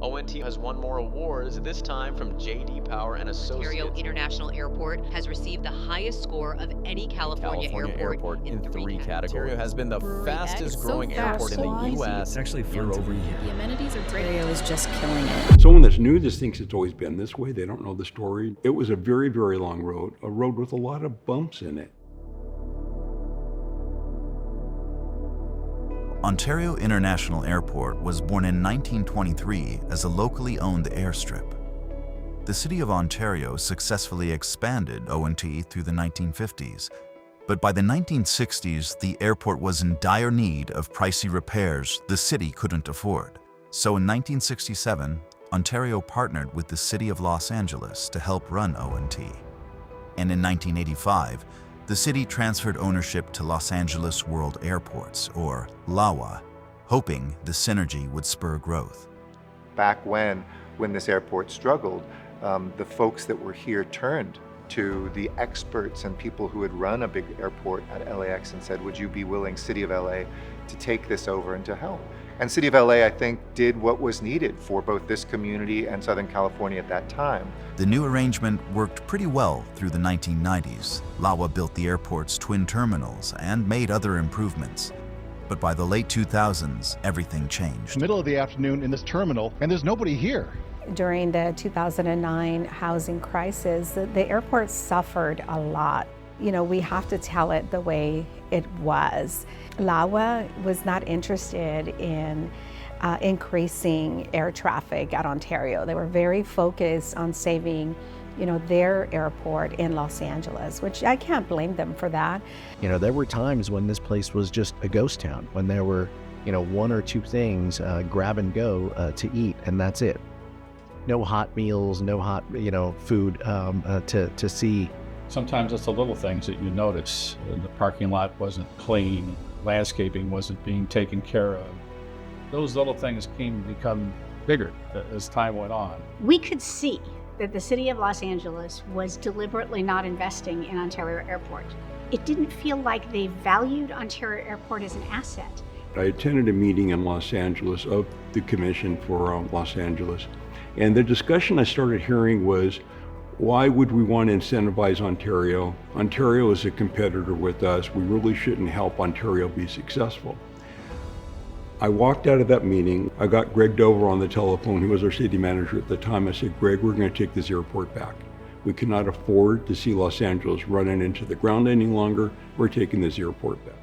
ONT has won more awards, this time from J.D. Power and Associates. Ontario International Airport has received the highest score of any California airport in three categories. Ontario has been the fastest growing airport in the U.S. It's actually fun to be here. The amenities are great. Ontario is just killing it. Someone that's new to this thinks it's always been this way. They don't know the story. It was a very, very long road, a road with a lot of bumps in it. Ontario International Airport was born in 1923 as a locally owned airstrip. The City of Ontario successfully expanded ONT through the 1950s, but by the 1960s, the airport was in dire need of pricey repairs the city couldn't afford. So in 1967, Ontario partnered with the City of Los Angeles to help run ONT. And in 1985, the city transferred ownership to Los Angeles World Airports, or LAWA, hoping the synergy would spur growth. Back when this airport struggled, the folks that were here turned to the experts and people who had run a big airport at LAX and said, would you be willing, City of LA, to take this over and to help? And City of LA, I think, did what was needed for both this community and Southern California at that time. The new arrangement worked pretty well through the 1990s. LAWA built the airport's twin terminals and made other improvements. But by the late 2000s, everything changed. Middle of the afternoon in this terminal, and there's nobody here. During the 2009 housing crisis, the airport suffered a lot. You know, we have to tell it the way it was. LAWA was not interested in increasing air traffic at Ontario. They were very focused on saving, you know, their airport in Los Angeles, which I can't blame them for that. You know, there were times when this place was just a ghost town, when there were, you know, one or two things, grab and go to eat, and that's it. No hot meals, no hot, you know, food to see. Sometimes it's the little things that you notice. The parking lot wasn't clean, landscaping wasn't being taken care of. Those little things came to become bigger as time went on. We could see that the City of Los Angeles was deliberately not investing in Ontario Airport. It didn't feel like they valued Ontario Airport as an asset. I attended a meeting in Los Angeles of the Commission for Los Angeles, and the discussion I started hearing was, why would we want to incentivize Ontario? Ontario is a competitor with us. We really shouldn't help Ontario be successful. I walked out of that meeting. I got Greg Dover on the telephone, who was our city manager at the time. I said, Greg, we're going to take this airport back. We cannot afford to see Los Angeles running into the ground any longer. We're taking this airport back.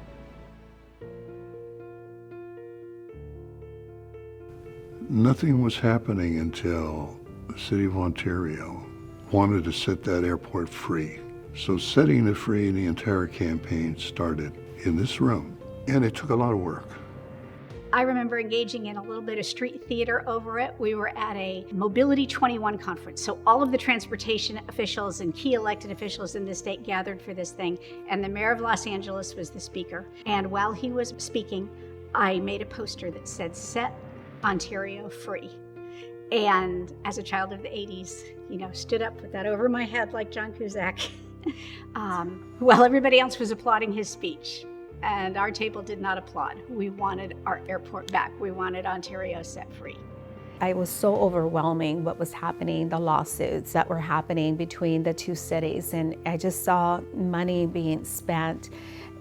Nothing was happening until the City of Ontario wanted to set that airport free. So setting it free, the entire campaign started in this room, and it took a lot of work. I remember engaging in a little bit of street theater over it. We were at a Mobility 21 conference. So all of the transportation officials and key elected officials in the state gathered for this thing, and the mayor of Los Angeles was the speaker. And while he was speaking, I made a poster that said, "Set Ontario Free." And as a child of the 80s, you know, stood up with that over my head like John Cusack, while everybody else was applauding his speech. And our table did not applaud. We wanted our airport back. We wanted Ontario set free. It was so overwhelming what was happening, the lawsuits that were happening between the two cities. And I just saw money being spent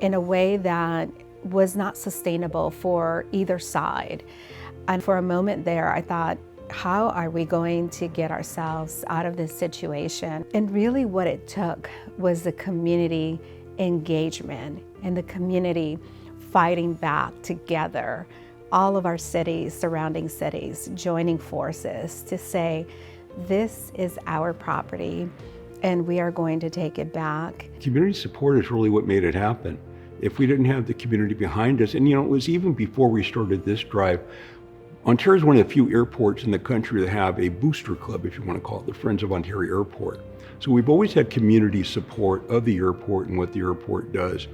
in a way that was not sustainable for either side. And for a moment there, I thought, how are we going to get ourselves out of this situation? And really what it took was the community engagement and the community fighting back together. All of our cities, surrounding cities, joining forces to say, this is our property and we are going to take it back. Community support is really what made it happen. If we didn't have the community behind us, and you know, it was even before we started this drive, Ontario is one of the few airports in the country that have a booster club, if you want to call it, the Friends of Ontario Airport. So we've always had community support of the airport and what the airport does.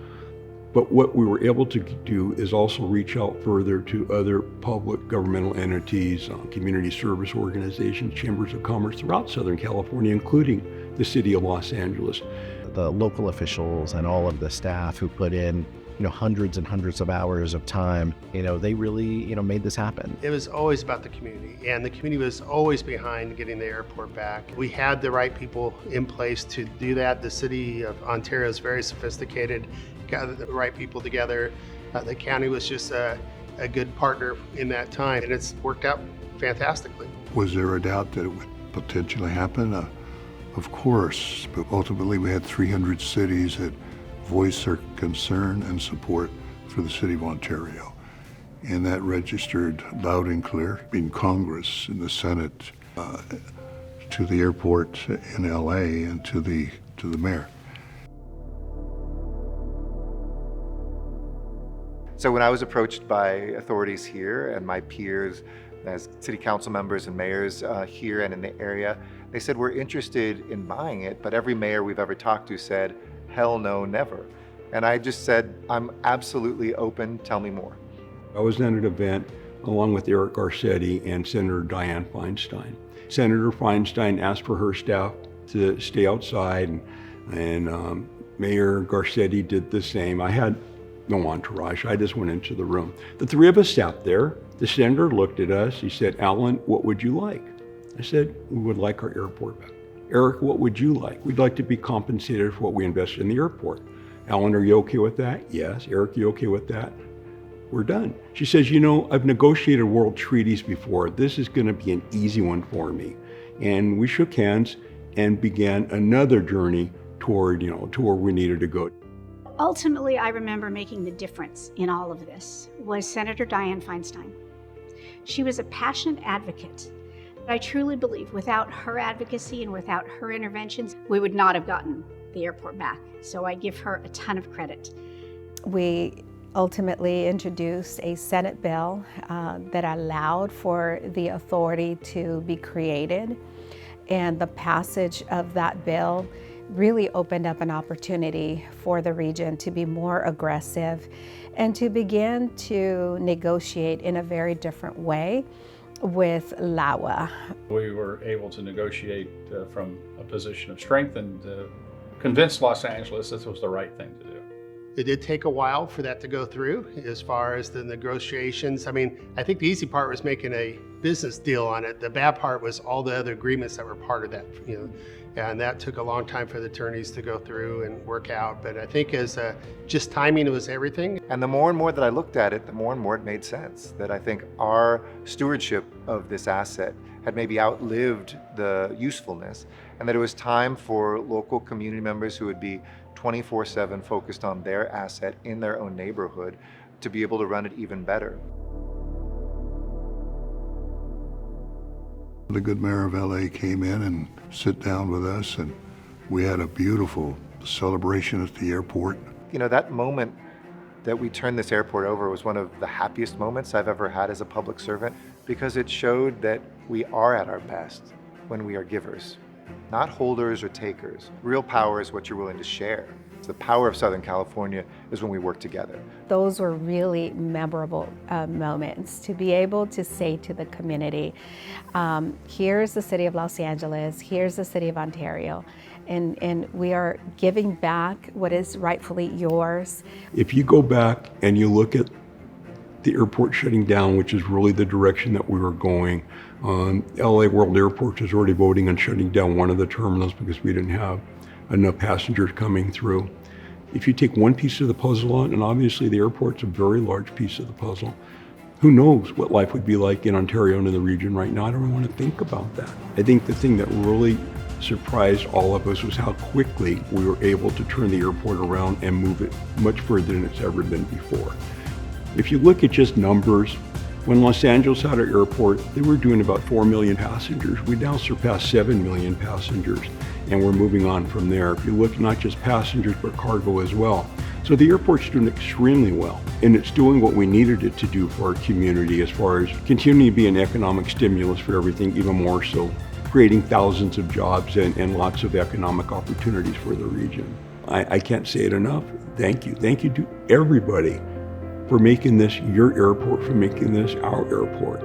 But what we were able to do is also reach out further to other public governmental entities, community service organizations, chambers of commerce throughout Southern California, including the City of Los Angeles. The local officials and all of the staff who put in hundreds and hundreds of hours of time. They really, made this happen. It was always about the community, and the community was always behind getting the airport back. We had the right people in place to do that. The city of Ontario is very sophisticated, gathered the right people together. The county was just a good partner in that time, and it's worked out fantastically. Was there a doubt that it would potentially happen? Of course, but ultimately we had 300 cities that voiced their concern and support for the City of Ontario. And that registered loud and clear in Congress, in the Senate, to the airport in LA, and to the mayor. So when I was approached by authorities here and my peers as city council members and mayors here and in the area, they said, we're interested in buying it, but every mayor we've ever talked to said, hell no, never. And I just said, I'm absolutely open, tell me more. I was at an event along with Eric Garcetti and Senator Dianne Feinstein. Senator Feinstein asked for her staff to stay outside, and Mayor Garcetti did the same. I had no entourage, I just went into the room. The three of us sat there. The senator looked at us, he said, Alan, what would you like? I said, we would like our airport back. Eric, what would you like? We'd like to be compensated for what we invested in the airport. Alan, are you okay with that? Yes. Eric, you okay with that? We're done. She says, I've negotiated world treaties before. This is gonna be an easy one for me. And we shook hands and began another journey toward, to where we needed to go. Ultimately, I remember making the difference in all of this was Senator Dianne Feinstein. She was a passionate advocate. I truly believe without her advocacy and without her interventions, we would not have gotten the airport back. So I give her a ton of credit. We ultimately introduced a Senate bill that allowed for the authority to be created. And the passage of that bill really opened up an opportunity for the region to be more aggressive and to begin to negotiate in a very different way with LAWA. We were able to negotiate from a position of strength and convince Los Angeles this was the right thing to do. It did take a while for that to go through as far as the negotiations. I think the easy part was making a business deal on it. The bad part was all the other agreements that were part of that, and that took a long time for the attorneys to go through and work out. But I think as just timing was everything. And the more and more that I looked at it, the more and more it made sense. That I think our stewardship of this asset had maybe outlived the usefulness, and that it was time for local community members who would be 24/7 focused on their asset in their own neighborhood to be able to run it even better. The good mayor of LA came in and sat down with us, and we had a beautiful celebration at the airport. That moment that we turned this airport over was one of the happiest moments I've ever had as a public servant, because it showed that we are at our best when we are givers, not holders or takers. Real power is what you're willing to share. The power of Southern California is when we work together. Those were really memorable moments to be able to say to the community, here's the city of Los Angeles, here's the city of Ontario, and we are giving back what is rightfully yours. If you go back and you look at the airport shutting down, which is really the direction that we were going, LA World Airports is already voting on shutting down one of the terminals because we didn't have enough passengers coming through. If you take one piece of the puzzle on, and obviously the airport's a very large piece of the puzzle, who knows what life would be like in Ontario and in the region right now? I don't even want to think about that. I think the thing that really surprised all of us was how quickly we were able to turn the airport around and move it much further than it's ever been before. If you look at just numbers, when Los Angeles had our airport, they were doing about 4 million passengers. We now surpassed 7 million passengers, and we're moving on from there. If you look not just passengers, but cargo as well. So the airport's doing extremely well, and it's doing what we needed it to do for our community as far as continuing to be an economic stimulus for everything, even more so, creating thousands of jobs and lots of economic opportunities for the region. I can't say it enough. Thank you. Thank you to everybody for making this your airport, for making this our airport.